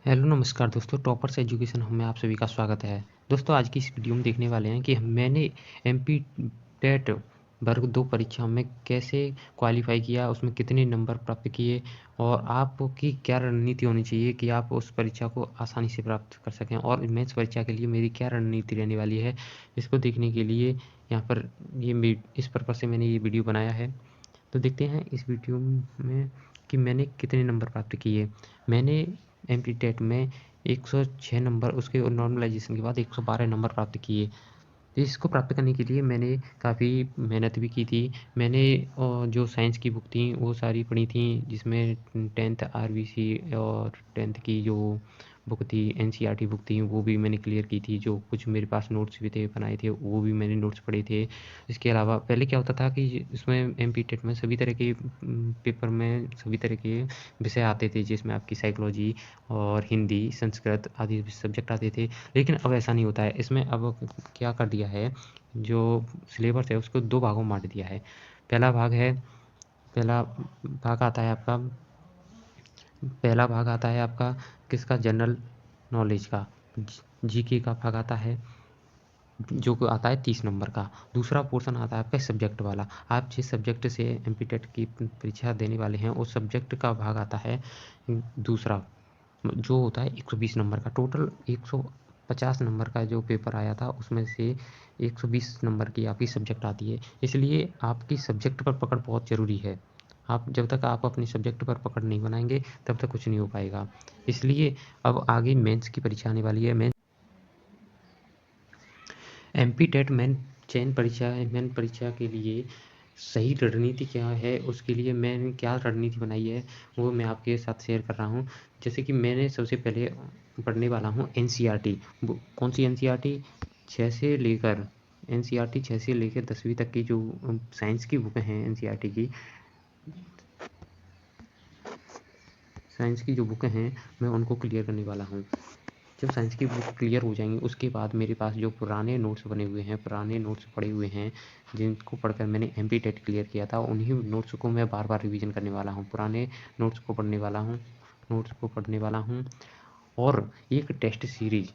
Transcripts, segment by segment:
Hello नमस्कार दोस्तों, toppers education में आप सभी का स्वागत है। दोस्तों आज की इस वीडियो में देखने वाले हैं कि मैंने एमपी टेट वर्ग 2 परीक्षा में कैसे क्वालिफाई किया, उसमें कितने नंबर प्राप्त किए और आपकी क्या रणनीति होनी चाहिए कि आप उस परीक्षा को आसानी से प्राप्त कर सकें और मेंस परीक्षा के लिए मेरी क्या रणनीति रहने वाली है। इसको देखने के लिए यहाँ पर इस पर्पज़ से मैंने ये वीडियो बनाया है। तो देखते हैं इस वीडियो में कि मैंने कितने नंबर प्राप्त किए। मैंने एमपी टेट में 106 नंबर, उसके नॉर्मलाइजेशन के बाद 112 नंबर प्राप्त किए। तो इसको प्राप्त करने के लिए मैंने काफ़ी मेहनत भी की थी। मैंने जो साइंस की बुक थी वो सारी पढ़ी थी, जिसमें 10th आरबीसी और 10th की जो बुक थी, एनसीईआरटी बुक थी, वो भी मैंने क्लियर की थी। जो कुछ मेरे पास नोट्स भी थे बनाए थे, वो भी मैंने नोट्स पढ़े थे। इसके अलावा पहले क्या होता था कि इसमें एमपी टेट में सभी तरह के पेपर में सभी तरह के विषय आते थे, जिसमें आपकी साइकोलॉजी और हिंदी, संस्कृत आदि सब्जेक्ट आते थे। लेकिन अब ऐसा नहीं होता है। इसमें अब क्या कर दिया है, जो सिलेबस है उसको 2 भागों में बाँट दिया है। पहला भाग आता है आपका पहला भाग आता है आपका किसका, जनरल नॉलेज का। जीके का भाग आता है जो कि आता है 30 नंबर का। दूसरा पोर्शन आता है आपका सब्जेक्ट वाला। आप जिस सब्जेक्ट से एमपी टेट की परीक्षा देने वाले हैं उस सब्जेक्ट का भाग आता है दूसरा, जो होता है 120 नंबर का। टोटल 150 नंबर का जो पेपर आया था उसमें से 120 नंबर की आपकी सब्जेक्ट आती है। इसलिए आपकी सब्जेक्ट पर पकड़ बहुत ज़रूरी है। आप जब तक आप अपनी सब्जेक्ट पर पकड़ नहीं बनाएंगे तब तक कुछ नहीं हो पाएगा। इसलिए अब आगे मेंस की परीक्षा आने वाली है। एमपी टेट मेन परीक्षा के लिए सही रणनीति क्या है, उसके लिए मैंने क्या रणनीति बनाई है वो मैं आपके साथ शेयर कर रहा हूँ। जैसे कि मैंने सबसे पहले पढ़ने वाला हूँ एनसीईआरटी। कौन सी एनसीईआरटी? 6 से लेकर एनसीईआरटी 6 से लेकर 10वीं तक की जो साइंस की बुकें हैं, साइंस की जो बुकें हैं मैं उनको क्लियर करने वाला हूँ। जब साइंस की बुक क्लियर हो जाएंगी उसके बाद मेरे पास जो पुराने नोट्स बने हुए हैं, पुराने नोट्स पड़े हुए हैं, जिनको पढ़कर मैंने एमपी टेट क्लियर किया था, उन्हीं नोट्स को मैं बार बार रिवीजन करने वाला हूँ। पुराने नोट्स को पढ़ने वाला हूँ और एक टेस्ट सीरीज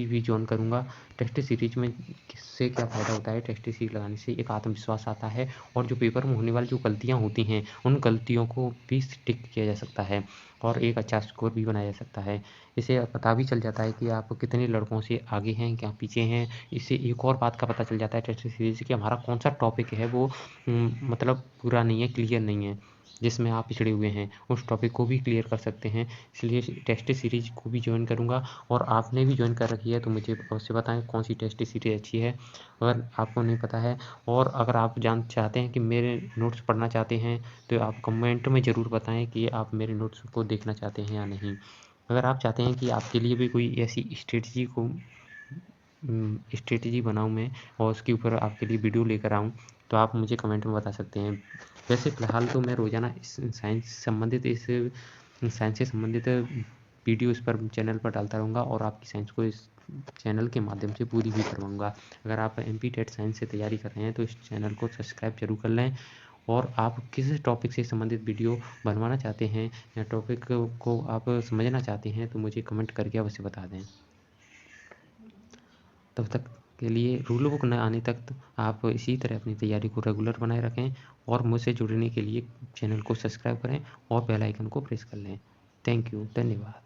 भी जॉइन करूँगा। टेस्ट सीरीज में किससे क्या फ़ायदा होता है, टेस्ट सीरीज लगाने से एक आत्मविश्वास आता है और जो पेपर में होने वाली जो गलतियाँ होती हैं उन गलतियों को भी टिक किया जा सकता है और एक अच्छा स्कोर भी बनाया जा सकता है। इससे पता भी चल जाता है कि आप कितने लड़कों से आगे हैं, क्या पीछे हैं। इससे एक और बात का पता चल जाता है टेस्ट सीरीज से कि हमारा कौन सा टॉपिक है वो मतलब पूरा नहीं है, क्लियर नहीं है, जिसमें आप पिछड़े हुए हैं, उस टॉपिक को भी क्लियर कर सकते हैं। इसलिए टेस्ट सीरीज को भी ज्वाइन करूँगा और आपने भी ज्वाइन कर रखी है तो मुझे अवश्य बताएं कौन सी टेस्ट सीरीज अच्छी है अगर आपको नहीं पता है। और अगर आप जान चाहते हैं कि मेरे नोट्स पढ़ना चाहते हैं तो आप कमेंट में ज़रूर बताएं कि आप मेरे नोट्स को देखना चाहते हैं या नहीं। अगर आप चाहते हैं कि आपके लिए भी कोई ऐसी स्ट्रेटजी बनाऊँ मैं और उसके ऊपर आपके लिए वीडियो लेकर आऊँ तो आप मुझे कमेंट में बता सकते हैं। वैसे फ़िलहाल तो मैं रोज़ाना इस साइंस से संबंधित वीडियो इस पर चैनल पर डालता रहूँगा और आपकी साइंस को इस चैनल के माध्यम से पूरी भी करवाऊँगा। अगर आप एमपी टेट साइंस से तैयारी कर रहे हैं तो इस चैनल को सब्सक्राइब ज़रूर कर लें और आप किस टॉपिक से संबंधित वीडियो बनवाना चाहते हैं या टॉपिक को आप समझना चाहते हैं तो मुझे कमेंट करके अवश्य बता दें। तब तक के लिए रूल बुक न आने तक आप इसी तरह अपनी तैयारी को रेगुलर बनाए रखें और मुझसे जुड़ने के लिए चैनल को सब्सक्राइब करें और बेल आइकन को प्रेस कर लें। थैंक यू, धन्यवाद।